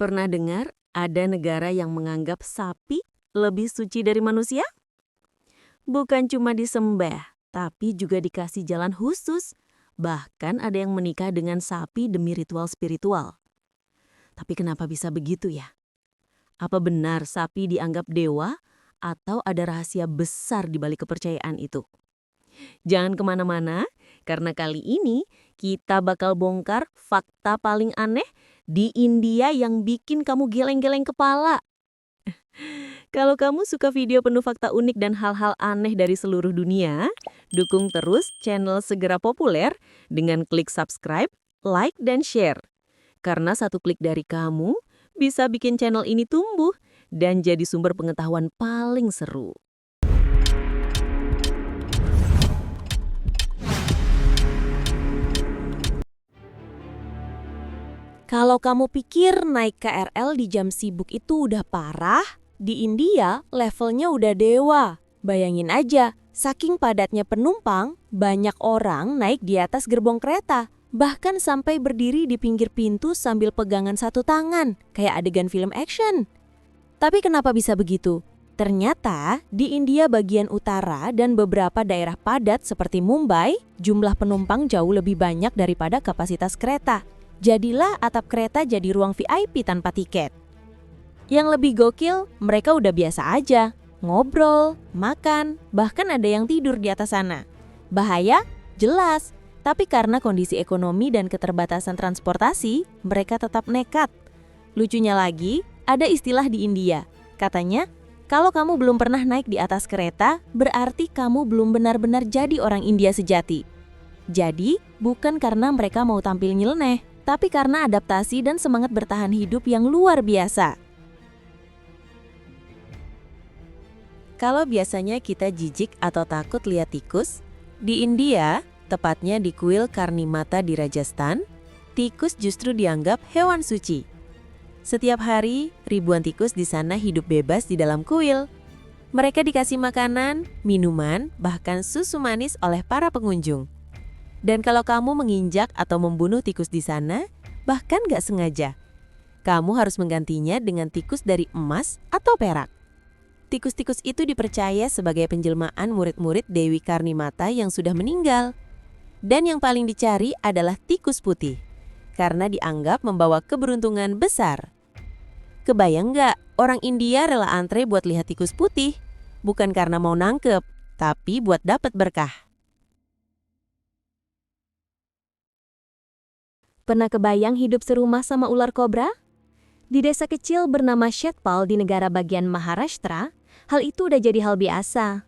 Pernah dengar ada negara yang menganggap sapi lebih suci dari manusia? Bukan cuma disembah, tapi juga dikasih jalan khusus. Bahkan ada yang menikah dengan sapi demi ritual spiritual. Tapi kenapa bisa begitu ya? Apa benar sapi dianggap dewa atau ada rahasia besar di balik kepercayaan itu? Jangan kemana-mana, karena kali ini kita bakal bongkar fakta paling aneh di India yang bikin kamu geleng-geleng kepala. Kalau kamu suka video penuh fakta unik dan hal-hal aneh dari seluruh dunia, dukung terus channel Segera Populer dengan klik subscribe, like, dan share. Karena satu klik dari kamu bisa bikin channel ini tumbuh dan jadi sumber pengetahuan paling seru. Kalau kamu pikir naik KRL di jam sibuk itu udah parah, di India levelnya udah dewa. Bayangin aja, saking padatnya penumpang, banyak orang naik di atas gerbong kereta. Bahkan sampai berdiri di pinggir pintu sambil pegangan satu tangan, kayak adegan film action. Tapi kenapa bisa begitu? Ternyata di India bagian utara dan beberapa daerah padat seperti Mumbai, jumlah penumpang jauh lebih banyak daripada kapasitas kereta. Jadilah atap kereta jadi ruang VIP tanpa tiket. Yang lebih gokil, mereka udah biasa aja. Ngobrol, makan, bahkan ada yang tidur di atas sana. Bahaya? Jelas. Tapi karena kondisi ekonomi dan keterbatasan transportasi, mereka tetap nekat. Lucunya lagi, ada istilah di India. Katanya, kalau kamu belum pernah naik di atas kereta, berarti kamu belum benar-benar jadi orang India sejati. Jadi, bukan karena mereka mau tampil nyeleneh, tapi karena adaptasi dan semangat bertahan hidup yang luar biasa. Kalau biasanya kita jijik atau takut lihat tikus, di India, tepatnya di kuil Karnimata di Rajasthan, tikus justru dianggap hewan suci. Setiap hari, ribuan tikus di sana hidup bebas di dalam kuil. Mereka dikasih makanan, minuman, bahkan susu manis oleh para pengunjung. Dan kalau kamu menginjak atau membunuh tikus di sana, bahkan gak sengaja, kamu harus menggantinya dengan tikus dari emas atau perak. Tikus-tikus itu dipercaya sebagai penjelmaan murid-murid Dewi Karnimata yang sudah meninggal. Dan yang paling dicari adalah tikus putih, karena dianggap membawa keberuntungan besar. Kebayang gak, orang India rela antre buat lihat tikus putih? Bukan karena mau nangkep, tapi buat dapat berkah. Pernah kebayang hidup serumah sama ular kobra? Di desa kecil bernama Shetpal di negara bagian Maharashtra, hal itu udah jadi hal biasa.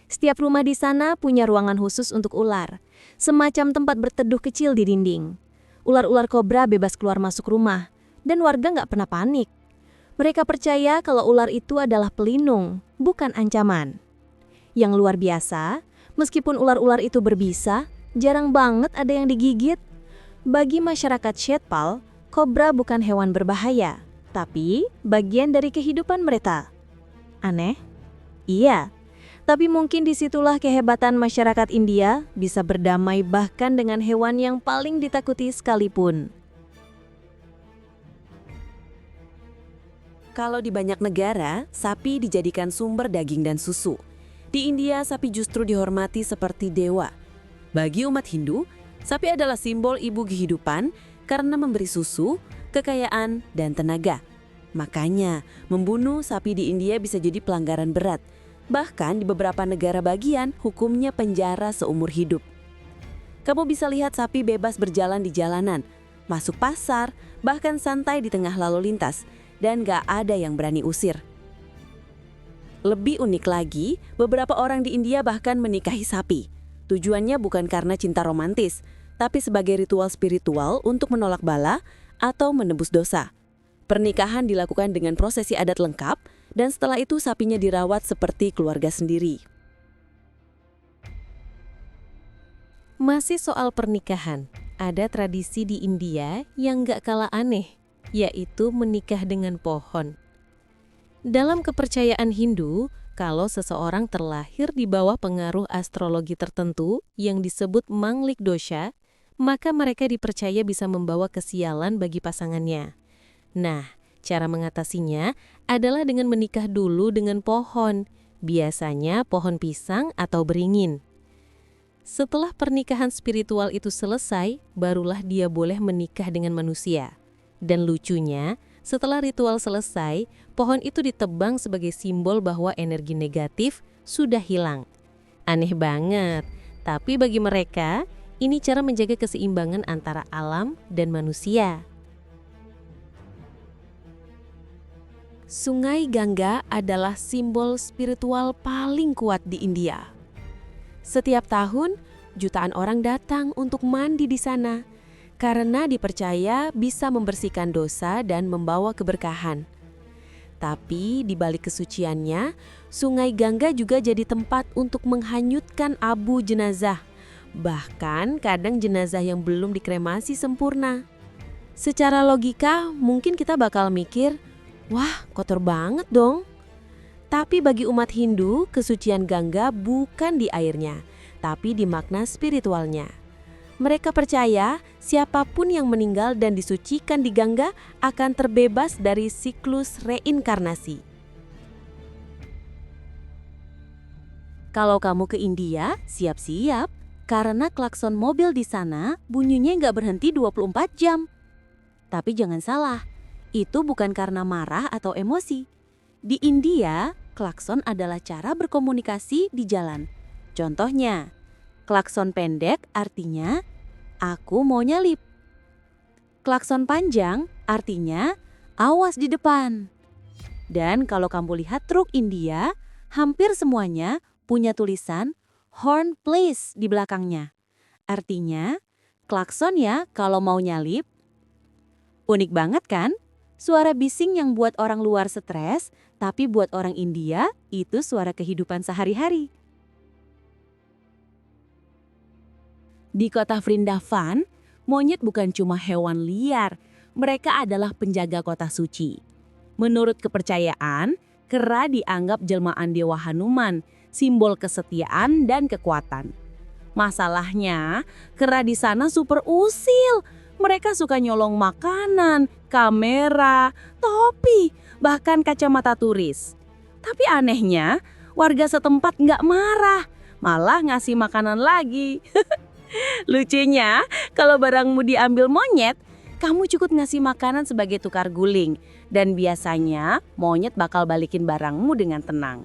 Setiap rumah di sana punya ruangan khusus untuk ular, semacam tempat berteduh kecil di dinding. Ular-ular kobra bebas keluar masuk rumah, dan warga nggak pernah panik. Mereka percaya kalau ular itu adalah pelindung, bukan ancaman. Yang luar biasa, meskipun ular-ular itu berbisa, jarang banget ada yang digigit. Bagi masyarakat Shetpal, kobra bukan hewan berbahaya, tapi bagian dari kehidupan mereka. Aneh? Iya, tapi mungkin disitulah kehebatan masyarakat India bisa berdamai bahkan dengan hewan yang paling ditakuti sekalipun. Kalau di banyak negara, sapi dijadikan sumber daging dan susu. Di India, sapi justru dihormati seperti dewa. Bagi umat Hindu, sapi adalah simbol ibu kehidupan karena memberi susu, kekayaan, dan tenaga. Makanya, membunuh sapi di India bisa jadi pelanggaran berat. Bahkan di beberapa negara bagian, hukumnya penjara seumur hidup. Kamu bisa lihat sapi bebas berjalan di jalanan, masuk pasar, bahkan santai di tengah lalu lintas, dan gak ada yang berani usir. Lebih unik lagi, beberapa orang di India bahkan menikahi sapi. Tujuannya bukan karena cinta romantis, tapi sebagai ritual spiritual untuk menolak bala atau menebus dosa. Pernikahan dilakukan dengan prosesi adat lengkap, dan setelah itu sapinya dirawat seperti keluarga sendiri. Masih soal pernikahan, ada tradisi di India yang gak kalah aneh, yaitu menikah dengan pohon. Dalam kepercayaan Hindu, kalau seseorang terlahir di bawah pengaruh astrologi tertentu yang disebut manglik dosha, maka mereka dipercaya bisa membawa kesialan bagi pasangannya. Nah, Cara mengatasinya adalah dengan menikah dulu dengan pohon, biasanya pohon pisang atau beringin. Setelah pernikahan spiritual itu selesai, barulah dia boleh menikah dengan manusia. Dan lucunya, setelah ritual selesai, pohon itu ditebang sebagai simbol bahwa energi negatif sudah hilang. Aneh banget, tapi bagi mereka, ini cara menjaga keseimbangan antara alam dan manusia. Sungai Gangga adalah simbol spiritual paling kuat di India. Setiap tahun, jutaan orang datang untuk mandi di sana karena dipercaya bisa membersihkan dosa dan membawa keberkahan. Tapi di balik kesuciannya, Sungai Gangga juga jadi tempat untuk menghanyutkan abu jenazah. Bahkan kadang jenazah yang belum dikremasi sempurna. Secara logika, mungkin kita bakal mikir, wah, kotor banget dong. Tapi bagi umat Hindu, kesucian Gangga bukan di airnya, tapi di makna spiritualnya. Mereka percaya siapapun yang meninggal dan disucikan di Gangga akan terbebas dari siklus reinkarnasi. Kalau kamu ke India, siap-siap, karena klakson mobil di sana bunyinya nggak berhenti 24 jam. Tapi jangan salah, itu bukan karena marah atau emosi. Di India, klakson adalah cara berkomunikasi di jalan. Contohnya, klakson pendek artinya, aku mau nyalip. Klakson panjang artinya, awas di depan. Dan kalau kamu lihat truk India, hampir semuanya punya tulisan, horn please di belakangnya. Artinya, klakson ya kalau mau nyalip. Unik banget kan? Suara bising yang buat orang luar stres, tapi buat orang India itu suara kehidupan sehari-hari. Di kota Vrindavan, monyet bukan cuma hewan liar, mereka adalah penjaga kota suci. Menurut kepercayaan, kera dianggap jelmaan Dewa Hanuman, simbol kesetiaan dan kekuatan. Masalahnya, kera di sana super usil. Mereka suka nyolong makanan, kamera, topi, bahkan kacamata turis. Tapi anehnya, warga setempat nggak marah, malah ngasih makanan lagi. Lucunya, kalau barangmu diambil monyet, kamu cukup ngasih makanan sebagai tukar guling. Dan biasanya, monyet bakal balikin barangmu dengan tenang.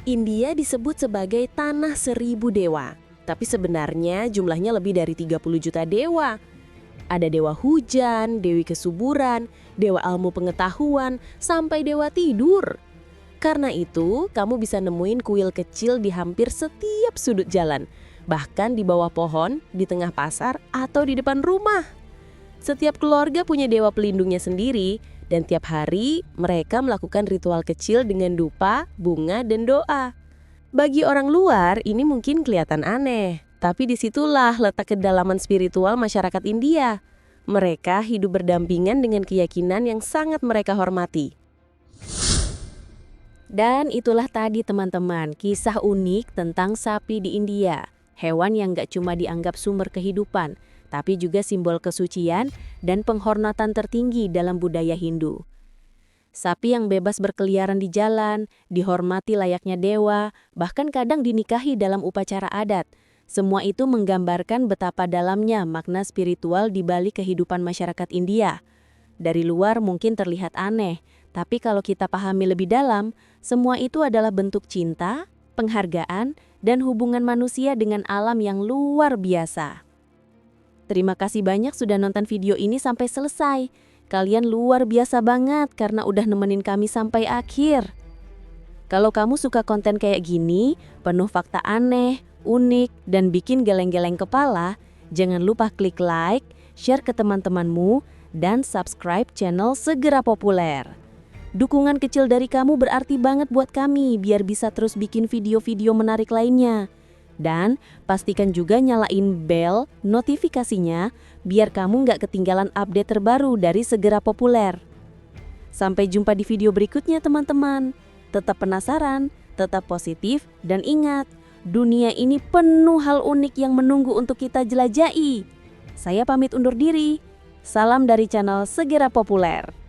India disebut sebagai tanah 1000 dewa. Tapi sebenarnya jumlahnya lebih dari 30 juta dewa. Ada dewa hujan, dewi kesuburan, dewa ilmu pengetahuan, sampai dewa tidur. Karena itu, kamu bisa nemuin kuil kecil di hampir setiap sudut jalan. Bahkan di bawah pohon, di tengah pasar, atau di depan rumah. Setiap keluarga punya dewa pelindungnya sendiri, dan tiap hari mereka melakukan ritual kecil dengan dupa, bunga, dan doa. Bagi orang luar, ini mungkin kelihatan aneh, tapi disitulah letak kedalaman spiritual masyarakat India. Mereka hidup berdampingan dengan keyakinan yang sangat mereka hormati. Dan itulah tadi teman-teman, kisah unik tentang sapi di India. Hewan yang gak cuma dianggap sumber kehidupan, tapi juga simbol kesucian dan penghormatan tertinggi dalam budaya Hindu. Sapi yang bebas berkeliaran di jalan, dihormati layaknya dewa, bahkan kadang dinikahi dalam upacara adat. Semua itu menggambarkan betapa dalamnya makna spiritual di balik kehidupan masyarakat India. Dari luar mungkin terlihat aneh, tapi kalau kita pahami lebih dalam, semua itu adalah bentuk cinta, penghargaan, dan hubungan manusia dengan alam yang luar biasa. Terima kasih banyak sudah nonton video ini sampai selesai. Kalian luar biasa banget karena udah nemenin kami sampai akhir. Kalau kamu suka konten kayak gini, penuh fakta aneh, unik, dan bikin geleng-geleng kepala, jangan lupa klik like, share ke teman-temanmu, dan subscribe channel Segera Populer. Dukungan kecil dari kamu berarti banget buat kami biar bisa terus bikin video-video menarik lainnya. Dan pastikan juga nyalain bel notifikasinya biar kamu nggak ketinggalan update terbaru dari Segera Populer. Sampai jumpa di video berikutnya teman-teman. Tetap penasaran, tetap positif, dan ingat, dunia ini penuh hal unik yang menunggu untuk kita jelajahi. Saya pamit undur diri. Salam dari channel Segera Populer.